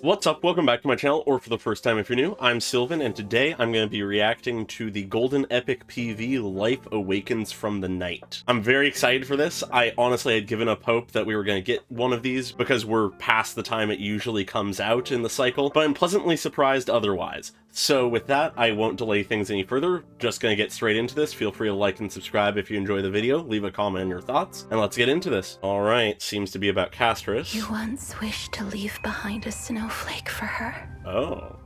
What's up? Welcome back to my channel, or for the first time if you're new, I'm Sylvan, and today I'm going to be reacting to the Golden Epic PV Life Awakens from the Night. I'm very excited for this. I honestly had given up hope that we were going to get one of these because we're past the time it usually comes out in the cycle, but I'm pleasantly surprised otherwise. So with that, I won't delay things any further, just going to get straight into this. Feel free to like and subscribe if you enjoy the video, leave a comment on your thoughts, and let's get into this. Alright, seems to be about Castorice. You once wished to leave behind a snowflake for her. Oh.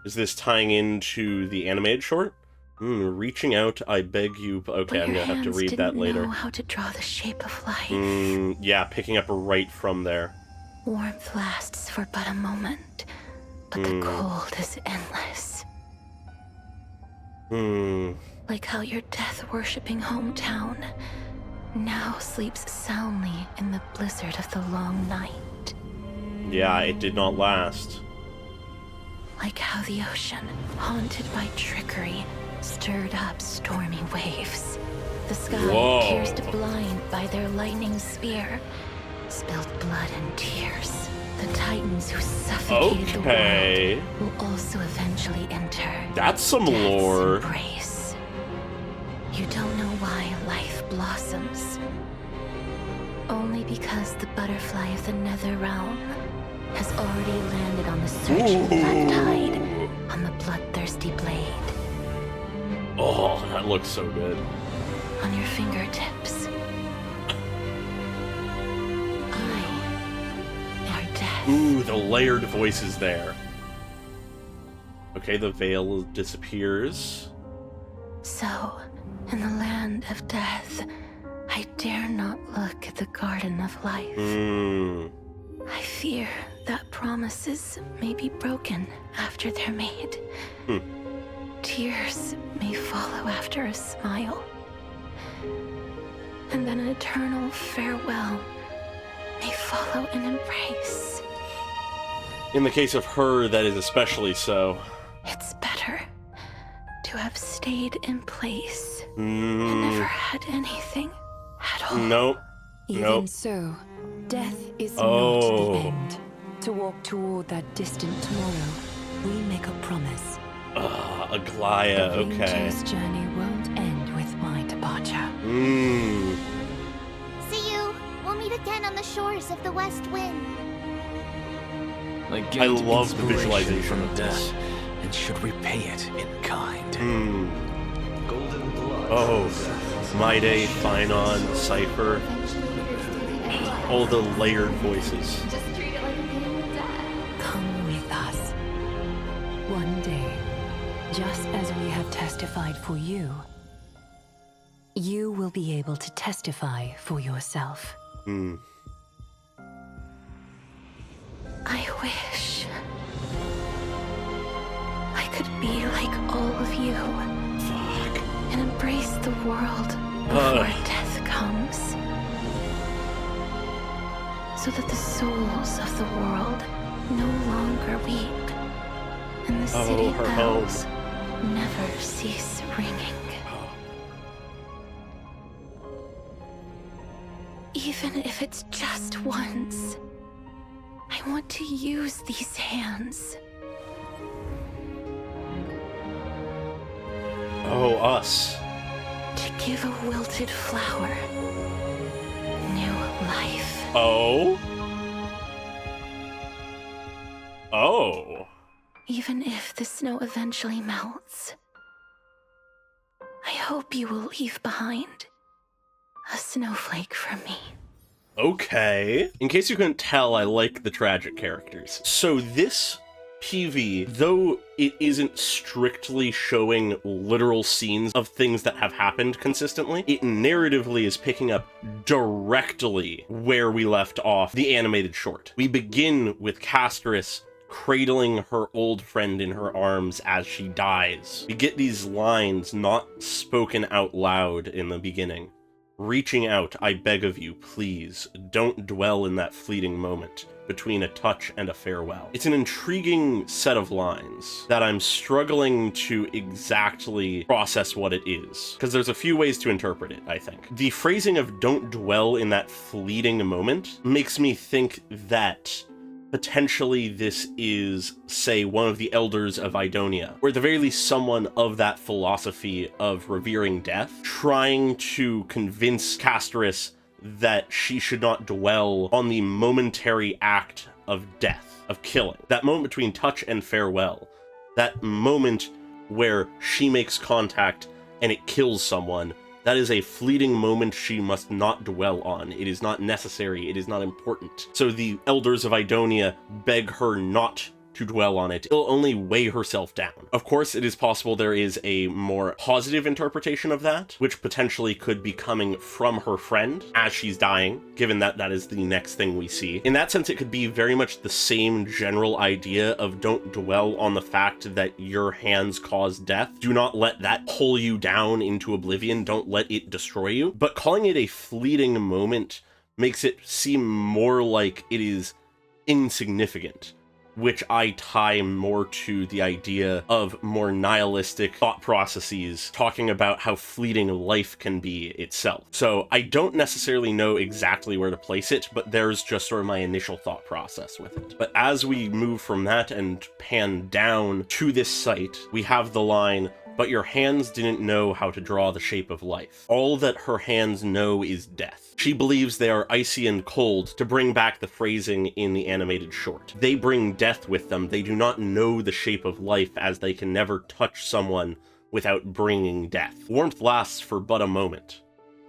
Is this tying into the animated short? Reaching out, I beg you. Okay, I'm gonna have to read that later. Know how to draw the shape of life. Yeah, picking up right from there. Warmth lasts for but a moment, but the cold is endless. Like how your death-worshipping hometown now sleeps soundly in the blizzard of the long night. Yeah, it did not last. Like how the ocean, haunted by trickery, stirred up stormy waves. The sky, pierced blind by their lightning spear, spilled blood and tears. The titans who suffocated the world will also eventually enter. That's some lore. Embrace. You don't know why life blossoms. Only because the butterfly of the nether realm has already landed on the searching black tide on the bloodthirsty blade. Oh, that looks so good. On your fingertips. Ooh, the layered voices there. Okay, the veil disappears. So, in the land of death, I dare not look at the garden of life. I fear that promises may be broken after they're made. Tears may follow after a smile. And then an eternal farewell may follow an embrace. In the case of her, that is especially so. It's better to have stayed in place and never had anything at all. Nope. Even so, death is not the end. To walk toward that distant tomorrow, we make a promise. Aglaya, okay. The Ranger's journey won't end with my departure. See you. We'll meet again on the shores of the West Wind. I love the visualization of this. And should repay it in kind. Golden blood. Oh, Mayday, Finon, Cypher. All the layered voices. Just treat it like a game of death. Come with us. One day, just as we have testified for you, you will be able to testify for yourself. I wish I could be like all of you. And embrace the world before death comes. So that the souls of the world no longer weep. And the city bells never cease ringing. Even if it's just once, I want to use these hands. Oh, us. To give a wilted flower new life. Oh? Oh. Even if the snow eventually melts, I hope you will leave behind a snowflake for me. Okay. In case you couldn't tell, I like the tragic characters. So this PV, though it isn't strictly showing literal scenes of things that have happened consistently, it narratively is picking up directly where we left off the animated short. We begin with Castorice cradling her old friend in her arms as she dies. We get these lines not spoken out loud in the beginning. Reaching out, I beg of you, please, don't dwell in that fleeting moment between a touch and a farewell. It's an intriguing set of lines that I'm struggling to exactly process what it is, because there's a few ways to interpret it, I think. The phrasing of don't dwell in that fleeting moment makes me think that potentially this is, say, one of the elders of Idonia, or at the very least someone of that philosophy of revering death, trying to convince Castorice that she should not dwell on the momentary act of death, of killing. That moment between touch and farewell. That moment where she makes contact and it kills someone. That is a fleeting moment she must not dwell on. It is not necessary. It is not important. So the elders of Idonia beg her not to dwell on it. It'll only weigh herself down. Of course, it is possible there is a more positive interpretation of that, which potentially could be coming from her friend as she's dying, given that that is the next thing we see. In that sense, it could be very much the same general idea of don't dwell on the fact that your hands cause death. Do not let that pull you down into oblivion. Don't let it destroy you. But calling it a fleeting moment makes it seem more like it is insignificant, which I tie more to the idea of more nihilistic thought processes, talking about how fleeting life can be itself. So I don't necessarily know exactly where to place it, but there's just sort of my initial thought process with it. But as we move from that and pan down to this site, we have the line, "But your hands didn't know how to draw the shape of life. All that her hands know is death." She believes they are icy and cold, to bring back the phrasing in the animated short. They bring death with them. They do not know the shape of life, as they can never touch someone without bringing death. Warmth lasts for but a moment.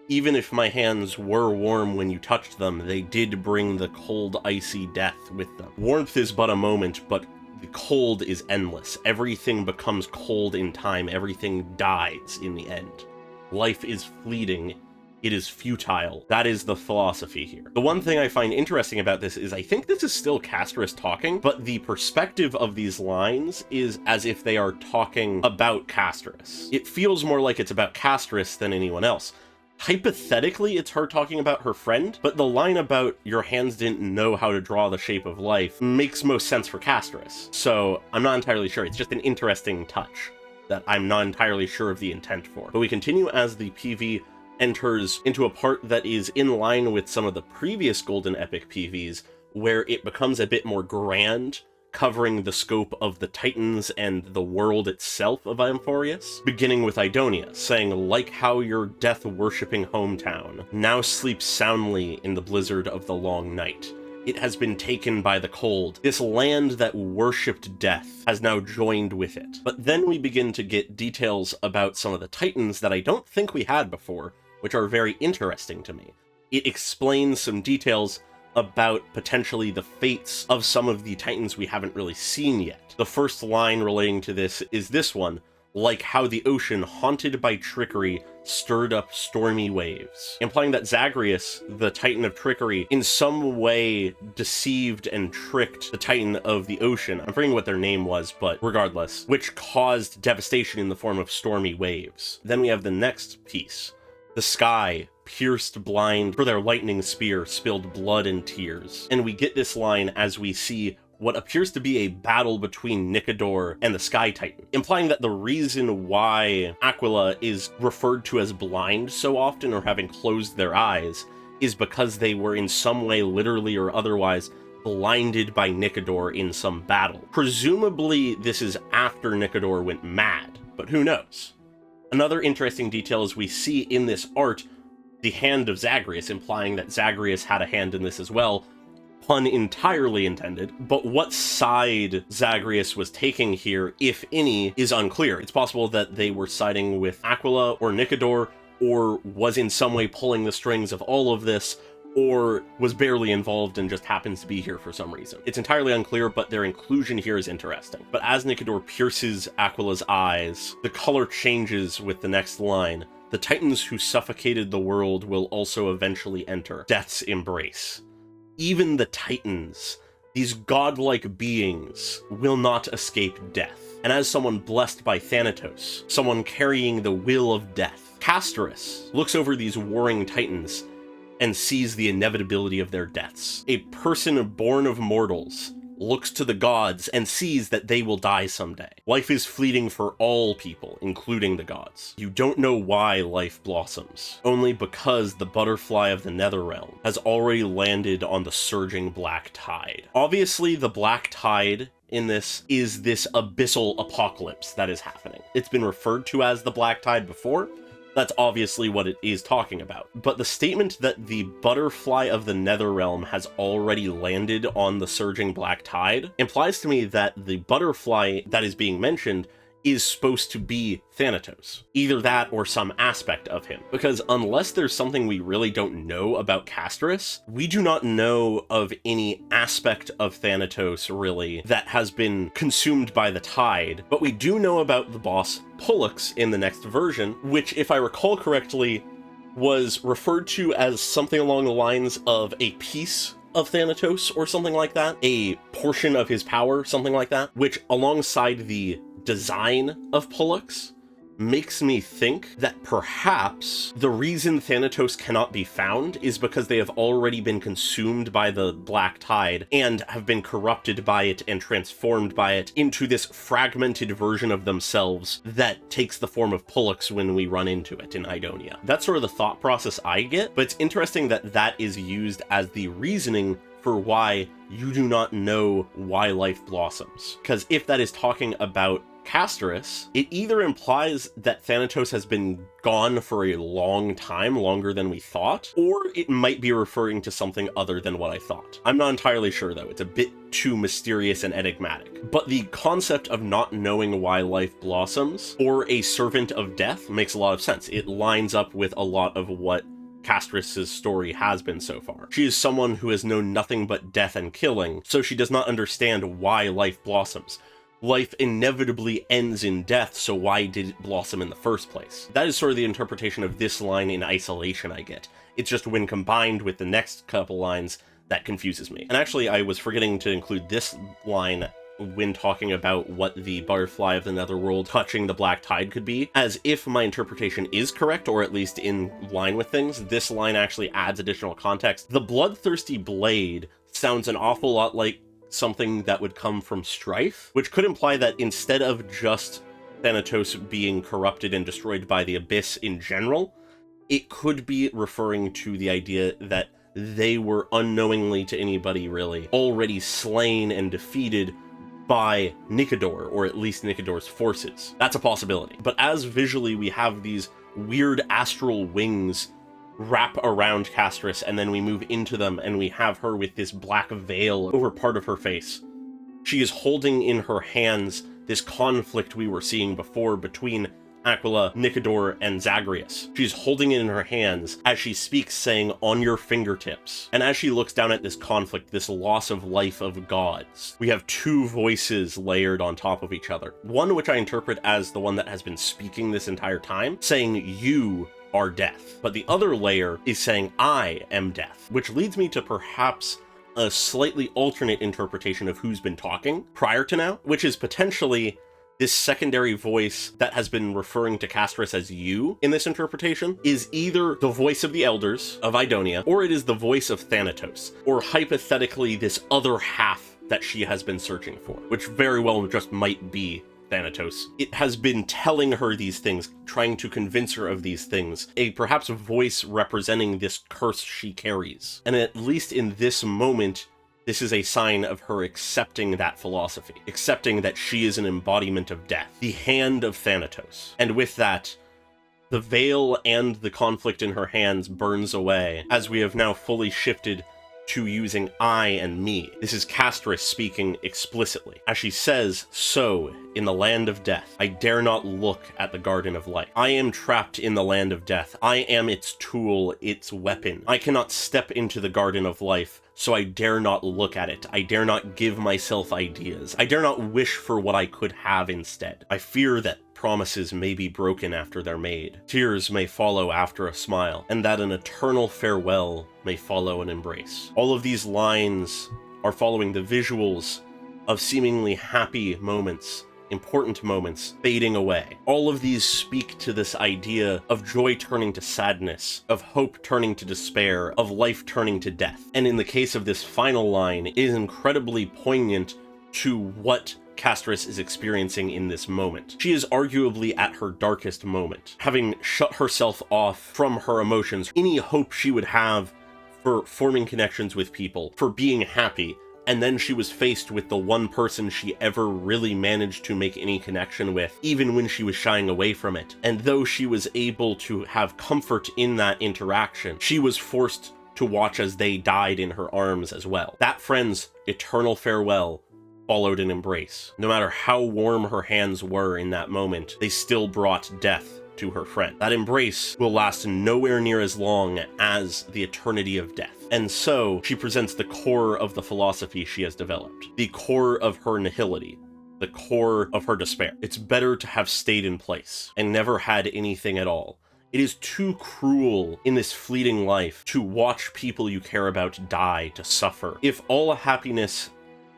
Even if my hands were warm when you touched them, they did bring the cold, icy death with them. Warmth is but a moment, but the cold is endless. Everything becomes cold in time. Everything dies in the end. Life is fleeting. It is futile. That is the philosophy here. The one thing I find interesting about this is I think this is still Castorice talking, but the perspective of these lines is as if they are talking about Castorice. It feels more like it's about Castorice than anyone else. Hypothetically, it's her talking about her friend, but the line about your hands didn't know how to draw the shape of life makes most sense for Castorice. So I'm not entirely sure. It's just an interesting touch that I'm not entirely sure of the intent for. But we continue as the PV enters into a part that is in line with some of the previous Golden Epic PVs, where it becomes a bit more grand, covering the scope of the Titans and the world itself of Amphorius, beginning with Idonia, saying, "Like how your death-worshipping hometown now sleeps soundly in the blizzard of the long night. It has been taken by the cold. This land that worshipped death has now joined with it." But then we begin to get details about some of the Titans that I don't think we had before, which are very interesting to me. It explains some details about potentially the fates of some of the Titans we haven't really seen yet. The first line relating to this is this one, "Like how the ocean, haunted by trickery, stirred up stormy waves," implying that Zagreus, the Titan of trickery, in some way deceived and tricked the Titan of the ocean. I'm forgetting what their name was, but regardless, which caused devastation in the form of stormy waves. Then we have the next piece. "The sky, pierced blind, for their lightning spear spilled blood and tears." And we get this line as we see what appears to be a battle between Nicodor and the Sky Titan, implying that the reason why Aquila is referred to as blind so often, or having closed their eyes, is because they were in some way, literally or otherwise, blinded by Nicodor in some battle. Presumably, this is after Nicodor went mad, but who knows? Another interesting detail is we see in this art the hand of Zagreus, implying that Zagreus had a hand in this as well. Pun entirely intended, but what side Zagreus was taking here, if any, is unclear. It's possible that they were siding with Aquila or Nicodor, or was in some way pulling the strings of all of this, or was barely involved and just happens to be here for some reason. It's entirely unclear, but their inclusion here is interesting. But as Nicodor pierces Aquila's eyes, the color changes with the next line. "The Titans who suffocated the world will also eventually enter death's embrace." Even the Titans, these godlike beings, will not escape death. And as someone blessed by Thanatos, someone carrying the will of death, Castorice looks over these warring Titans and sees the inevitability of their deaths. A person born of mortals, looks to the gods and sees that they will die someday. Life is fleeting for all people, including the gods. You don't know why life blossoms, only because the butterfly of the Netherrealm has already landed on the surging black tide. Obviously, the black tide in this is this abyssal apocalypse that is happening. It's been referred to as the black tide before. That's obviously what it is talking about. But the statement that the butterfly of the Netherrealm has already landed on the surging black tide implies to me that the butterfly that is being mentioned is supposed to be Thanatos. Either that or some aspect of him. Because unless there's something we really don't know about Castorice, we do not know of any aspect of Thanatos, really, that has been consumed by the tide. But we do know about the boss Pollux in the next version, which, if I recall correctly, was referred to as something along the lines of a piece of Thanatos or something like that. A portion of his power, something like that. Which, alongside the design of Pollux, makes me think that perhaps the reason Thanatos cannot be found is because they have already been consumed by the black tide and have been corrupted by it and transformed by it into this fragmented version of themselves that takes the form of Pollux when we run into it in Idonia. That's sort of the thought process I get, but it's interesting that that is used as the reasoning for why you do not know why life blossoms. Because if that is talking about Castorice, it either implies that Thanatos has been gone for a long time, longer than we thought, or it might be referring to something other than what I thought. I'm not entirely sure though, it's a bit too mysterious and enigmatic. But the concept of not knowing why life blossoms, or a servant of death, makes a lot of sense. It lines up with a lot of what Castorice's story has been so far. She is someone who has known nothing but death and killing, so she does not understand why life blossoms. Life inevitably ends in death, so why did it blossom in the first place? That is sort of the interpretation of this line in isolation I get. It's just when combined with the next couple lines that confuses me. And actually, I was forgetting to include this line when talking about what the butterfly of the Netherworld touching the black tide could be, as if my interpretation is correct, or at least in line with things, this line actually adds additional context. The bloodthirsty blade sounds an awful lot like something that would come from Strife, which could imply that instead of just Thanatos being corrupted and destroyed by the Abyss in general, it could be referring to the idea that they were unknowingly to anybody really already slain and defeated by Nicodor, or at least Nicodor's forces. That's a possibility. But as visually we have these weird astral wings wrap around Castorice, and then we move into them and we have her with this black veil over part of her face. She is holding in her hands this conflict we were seeing before between Aquila, Nicodor, and Zagreus. She's holding it in her hands as she speaks, saying, "On your fingertips." And as she looks down at this conflict, this loss of life of gods, we have two voices layered on top of each other. One which I interpret as the one that has been speaking this entire time, saying, "You are death." But the other layer is saying, "I am death," which leads me to perhaps a slightly alternate interpretation of who's been talking prior to now, which is potentially this secondary voice that has been referring to Castorice as you in this interpretation is either the voice of the elders of Idonia, or it is the voice of Thanatos, or hypothetically this other half that she has been searching for, which very well just might be Thanatos. It has been telling her these things, trying to convince her of these things, a perhaps voice representing this curse she carries. And at least in this moment, this is a sign of her accepting that philosophy, accepting that she is an embodiment of death, the hand of Thanatos. And with that, the veil and the conflict in her hands burns away, as we have now fully shifted to using I and me. This is Castorice speaking explicitly. As she says, "So, in the land of death, I dare not look at the garden of life. I am trapped in the land of death. I am its tool, its weapon. I cannot step into the garden of life, so I dare not look at it. I dare not give myself ideas. I dare not wish for what I could have instead. I fear that promises may be broken after they're made. Tears may follow after a smile, and that an eternal farewell may follow an embrace." All of these lines are following the visuals of seemingly happy moments important moments fading away. All of these speak to this idea of joy turning to sadness, of hope turning to despair, of life turning to death. And in the case of this final line, it is incredibly poignant to what Castorice is experiencing in this moment. She is arguably at her darkest moment, having shut herself off from her emotions, any hope she would have for forming connections with people, for being happy, and then she was faced with the one person she ever really managed to make any connection with, even when she was shying away from it. And though she was able to have comfort in that interaction, she was forced to watch as they died in her arms as well. That friend's eternal farewell followed an embrace. No matter how warm her hands were in that moment, they still brought death to her friend. That embrace will last nowhere near as long as the eternity of death. And so, she presents the core of the philosophy she has developed, the core of her nihility, the core of her despair. It's better to have stayed in place and never had anything at all. It is too cruel in this fleeting life to watch people you care about die, to suffer. If all happiness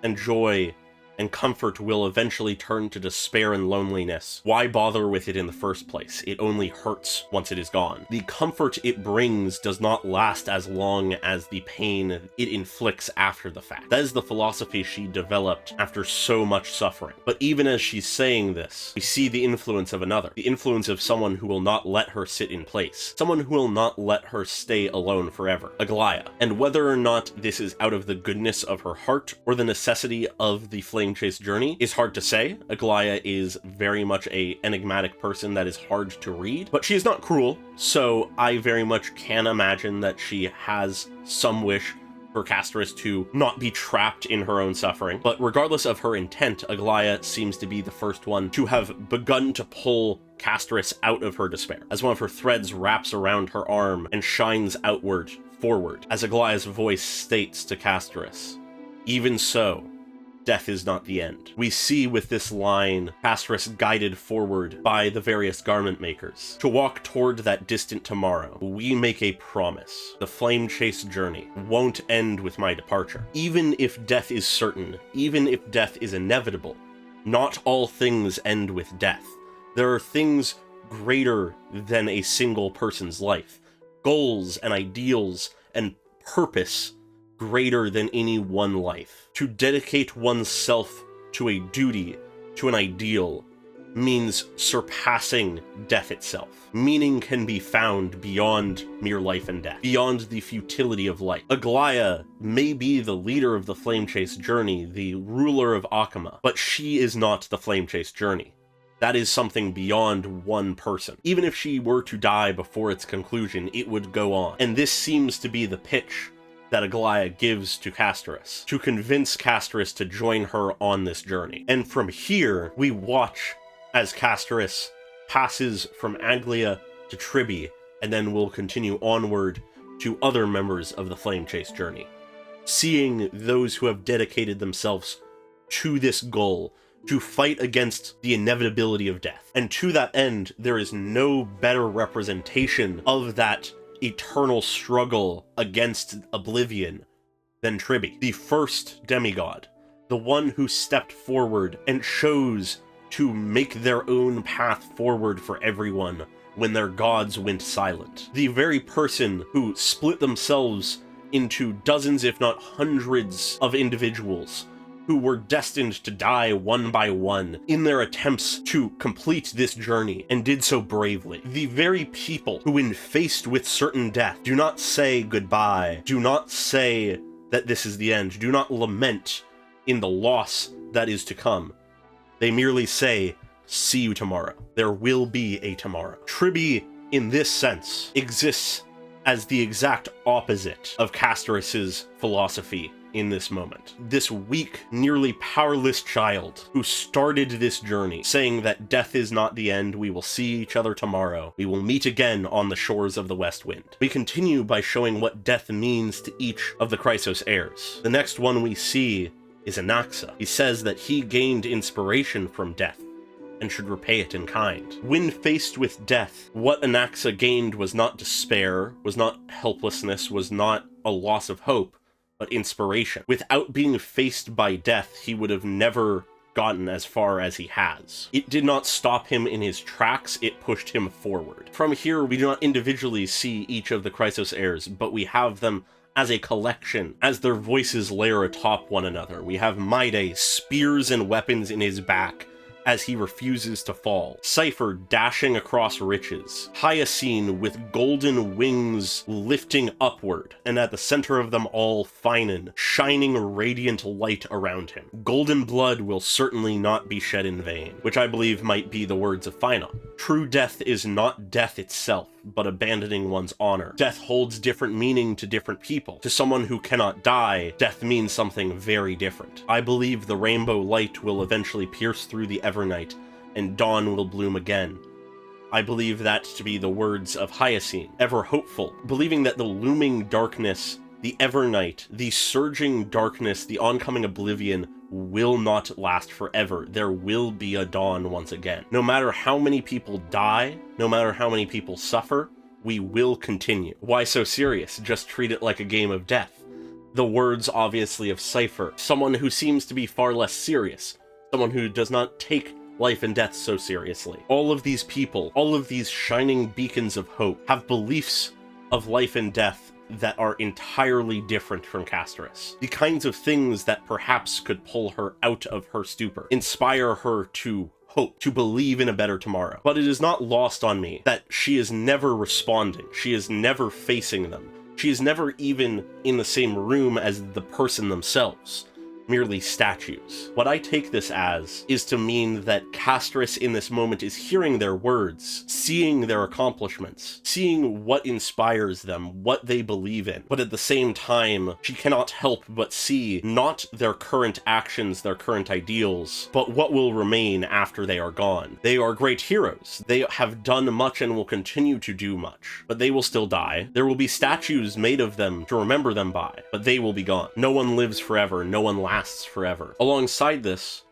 and joy and comfort will eventually turn to despair and loneliness, why bother with it in the first place? It only hurts once it is gone. The comfort it brings does not last as long as the pain it inflicts after the fact. That is the philosophy she developed after so much suffering. But even as she's saying this, we see the influence of another, the influence of someone who will not let her sit in place, someone who will not let her stay alone forever, Aglaia. And whether or not this is out of the goodness of her heart or the necessity of the flame chase journey is hard to say. Aglaia is very much an enigmatic person that is hard to read, but she is not cruel, so I very much can imagine that she has some wish for Castorice to not be trapped in her own suffering. But regardless of her intent, Aglaia seems to be the first one to have begun to pull Castorice out of her despair, as one of her threads wraps around her arm and shines forward, as Aglaia's voice states to Castorice, "Even so, death is not the end." We see with this line Castorice guided forward by the various garment makers to walk toward that distant tomorrow. We make a promise. The flame chase journey won't end with my departure. Even if death is certain, even if death is inevitable, not all things end with death. There are things greater than a single person's life. Goals and ideals and purpose greater than any one life. To dedicate oneself to a duty, to an ideal, means surpassing death itself. Meaning can be found beyond mere life and death, beyond the futility of life. Aglaia may be the leader of the flame chase journey, the ruler of Akama, but she is not the flame chase journey. That is something beyond one person. Even if she were to die before its conclusion, it would go on. And this seems to be the pitch that Aglaia gives to Castorice, to convince Castorice to join her on this journey. And from here, we watch as Castorice passes from Aglaia to Tribby, and then will continue onward to other members of the Flame Chase journey. Seeing those who have dedicated themselves to this goal, to fight against the inevitability of death. And to that end, there is no better representation of that eternal struggle against oblivion than Tribby, the first demigod, the one who stepped forward and chose to make their own path forward for everyone when their gods went silent. The very person who split themselves into dozens, if not hundreds, of individuals who were destined to die one by one in their attempts to complete this journey, and did so bravely. The very people who, when faced with certain death, do not say goodbye, do not say that this is the end, do not lament in the loss that is to come. They merely say, "See you tomorrow. There will be a tomorrow." Tribby, in this sense, exists as the exact opposite of Castorice's philosophy in this moment. This weak, nearly powerless child who started this journey saying that death is not the end, we will see each other tomorrow, we will meet again on the shores of the West Wind. We continue by showing what death means to each of the Chrysos heirs. The next one we see is Anaxa. He says that he gained inspiration from death and should repay it in kind. When faced with death, what Anaxa gained was not despair, was not helplessness, was not a loss of hope, but inspiration. Without being faced by death, he would have never gotten as far as he has. It did not stop him in his tracks, it pushed him forward. From here, we do not individually see each of the Chrysos heirs, but we have them as a collection, as their voices layer atop one another. We have Maide, spears and weapons in his back, as he refuses to fall. Cypher dashing across riches. Hyacine with golden wings lifting upward, and at the center of them all, Finan, shining radiant light around him. Golden blood will certainly not be shed in vain, which I believe might be the words of Finan. True death is not death itself, but abandoning one's honor. Death holds different meaning to different people. To someone who cannot die, death means something very different. I believe the rainbow light will eventually pierce through the Evernight, and dawn will bloom again. I believe that to be the words of Hyacine, ever hopeful, believing that the looming darkness, the Evernight, the surging darkness, the oncoming oblivion will not last forever. There will be a dawn once again. No matter how many people die, no matter how many people suffer, we will continue. Why so serious? Just treat it like a game of death. The words, obviously, of Cypher, someone who seems to be far less serious, someone who does not take life and death so seriously. All of these people, all of these shining beacons of hope, have beliefs of life and death that are entirely different from Castorice. The kinds of things that perhaps could pull her out of her stupor, inspire her to hope, to believe in a better tomorrow. But it is not lost on me that she is never responding. She is never facing them. She is never even in the same room as the person themselves. Merely statues. What I take this as is to mean that Castorice in this moment is hearing their words, seeing their accomplishments, seeing what inspires them, what they believe in, but at the same time, she cannot help but see not their current actions, their current ideals, but what will remain after they are gone. They are great heroes. They have done much and will continue to do much, but they will still die. There will be statues made of them to remember them by, but they will be gone. No one lives forever. No one lasts forever. Alongside this,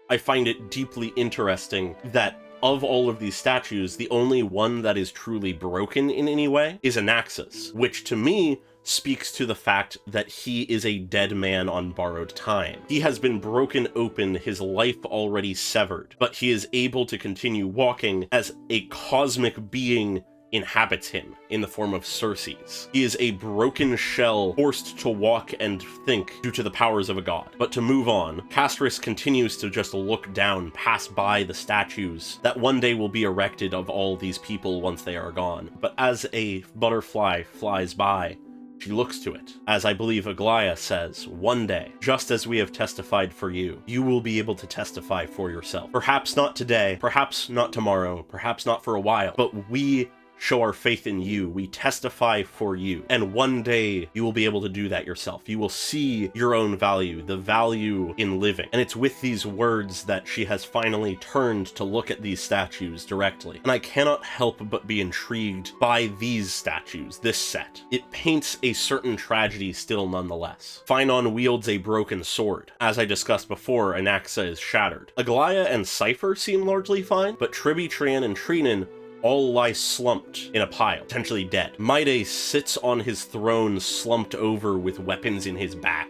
I find it deeply interesting that of all of these statues, the only one that is truly broken in any way is Anaxus, which to me speaks to the fact that he is a dead man on borrowed time. He has been broken open, his life already severed, but he is able to continue walking as a cosmic being inhabits him in the form of Circes. He is a broken shell forced to walk and think due to the powers of a god. But to move on, Castorice continues to just look down, pass by the statues that one day will be erected of all these people once they are gone. But as a butterfly flies by, she looks to it. As I believe Aglaia says, one day, just as we have testified for you, you will be able to testify for yourself. Perhaps not today, perhaps not tomorrow, perhaps not for a while, but we show our faith in you. We testify for you. And one day you will be able to do that yourself. You will see your own value, the value in living. And it's with these words that she has finally turned to look at these statues directly. And I cannot help but be intrigued by these statues, this set. It paints a certain tragedy still nonetheless. Finan wields a broken sword. As I discussed before, Anaxa is shattered. Aglaia and Cypher seem largely fine, but Tribi, Trian, and Trinan all lie slumped in a pile, potentially dead. Maide sits on his throne slumped over with weapons in his back,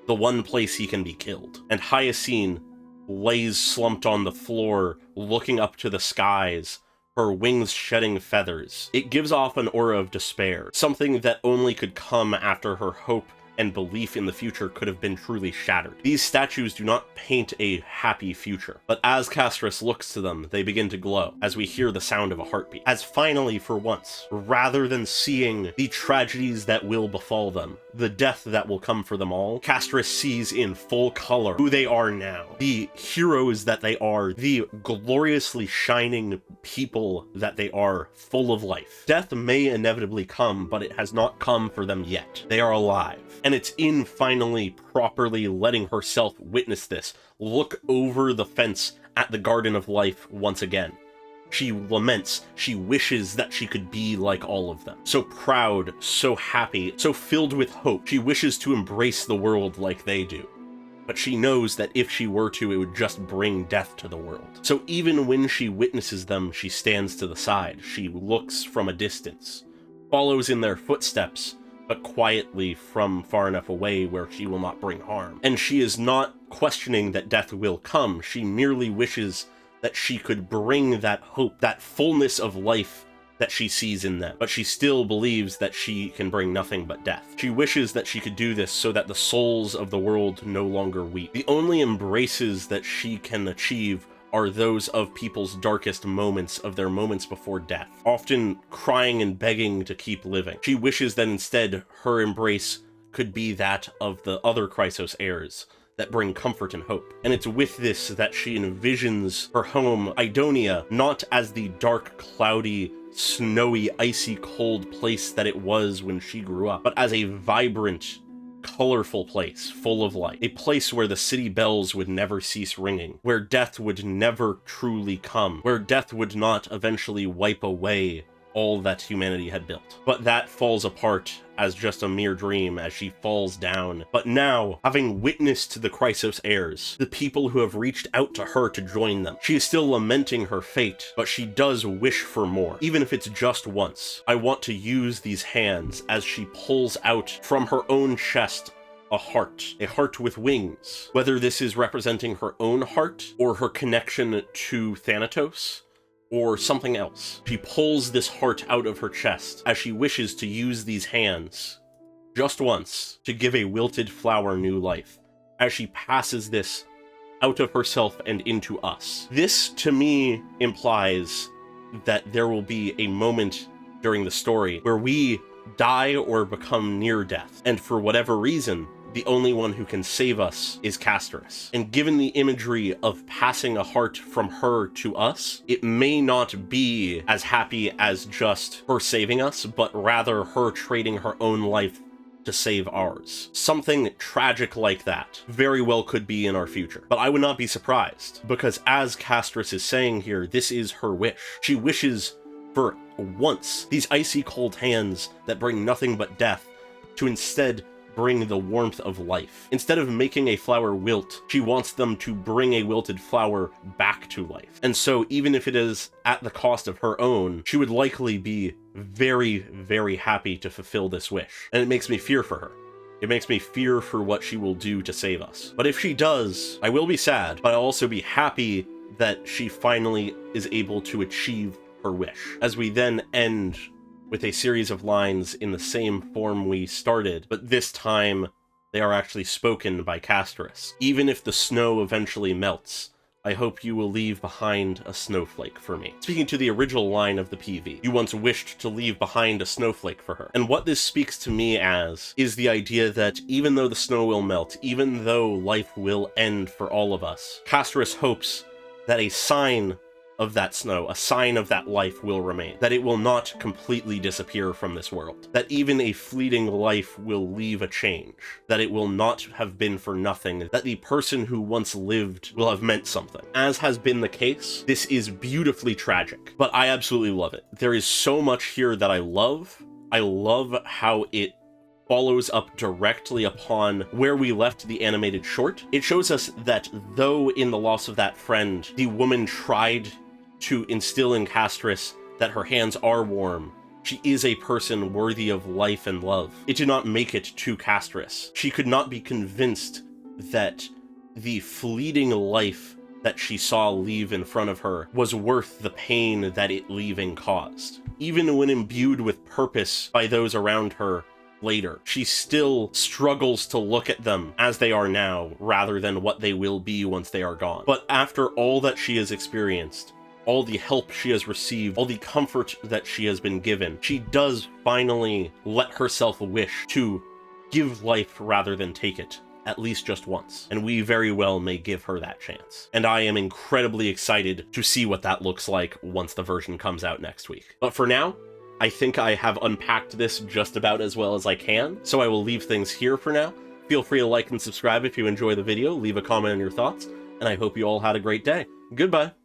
the one place he can be killed. And Hyacine lays slumped on the floor, looking up to the skies, her wings shedding feathers. It gives off an aura of despair, something that only could come after her hope and belief in the future could have been truly shattered. These statues do not paint a happy future, but as Castorice looks to them, they begin to glow as we hear the sound of a heartbeat. As finally, for once, rather than seeing the tragedies that will befall them, the death that will come for them all, Castorice sees in full color who they are now, the heroes that they are, the gloriously shining people that they are, full of life. Death may inevitably come, but it has not come for them yet. They are alive. And it's in finally properly letting herself witness this, look over the fence at the Garden of Life once again. She laments, she wishes that she could be like all of them. So proud, so happy, so filled with hope. She wishes to embrace the world like they do. But she knows that if she were to, it would just bring death to the world. So even when she witnesses them, she stands to the side. She looks from a distance, follows in their footsteps, but quietly from far enough away where she will not bring harm. And she is not questioning that death will come. She merely wishes that she could bring that hope, that fullness of life that she sees in them. But she still believes that she can bring nothing but death. She wishes that she could do this so that the souls of the world no longer weep. The only embraces that she can achieve are those of people's darkest moments, of their moments before death, often crying and begging to keep living. She wishes that instead her embrace could be that of the other Chrysos heirs that bring comfort and hope. And it's with this that she envisions her home, Idonia, not as the dark, cloudy, snowy, icy cold place that it was when she grew up, but as a vibrant, colorful place full of light. A place where the city bells would never cease ringing, where death would never truly come, where death would not eventually wipe away all that humanity had built. But that falls apart as just a mere dream as she falls down. But now, having witnessed the Chrysos heirs, the people who have reached out to her to join them, she is still lamenting her fate, but she does wish for more, even if it's just once. I want to use these hands as she pulls out from her own chest a heart with wings. Whether this is representing her own heart or her connection to Thanatos, or something else. She pulls this heart out of her chest as she wishes to use these hands, just once, to give a wilted flower new life, as she passes this out of herself and into us. This, to me, implies that there will be a moment during the story where we die or become near death, and for whatever reason, the only one who can save us is Castorice. And given the imagery of passing a heart from her to us, it may not be as happy as just her saving us, but rather her trading her own life to save ours. Something tragic like that very well could be in our future. But I would not be surprised, because as Castorice is saying here, this is her wish. She wishes for once these icy cold hands that bring nothing but death to instead bring the warmth of life. Instead of making a flower wilt, she wants them to bring a wilted flower back to life. And so even if it is at the cost of her own, she would likely be very, very happy to fulfill this wish. And it makes me fear for her. It makes me fear for what she will do to save us. But if she does, I will be sad, but I'll also be happy that she finally is able to achieve her wish. As we then end with a series of lines in the same form we started, but this time they are actually spoken by Castorice. Even if the snow eventually melts, I hope you will leave behind a snowflake for me. Speaking to the original line of the PV, you once wished to leave behind a snowflake for her. And what this speaks to me as is the idea that even though the snow will melt, even though life will end for all of us, Castorice hopes that a sign of that snow, a sign of that life will remain, that it will not completely disappear from this world, that even a fleeting life will leave a change, that it will not have been for nothing, that the person who once lived will have meant something. As has been the case, this is beautifully tragic, but I absolutely love it. There is so much here that I love. I love how it follows up directly upon where we left the animated short. It shows us that though in the loss of that friend, the woman tried to instill in Castorice that her hands are warm, she is a person worthy of life and love. It did not make it to Castorice. She could not be convinced that the fleeting life that she saw leave in front of her was worth the pain that it leaving caused. Even when imbued with purpose by those around her later, she still struggles to look at them as they are now rather than what they will be once they are gone. But after all that she has experienced, all the help she has received, all the comfort that she has been given, she does finally let herself wish to give life rather than take it, at least just once. And we very well may give her that chance. And I am incredibly excited to see what that looks like once the version comes out next week. But for now, I think I have unpacked this just about as well as I can, so I will leave things here for now. Feel free to like and subscribe if you enjoy the video, leave a comment on your thoughts, and I hope you all had a great day. Goodbye!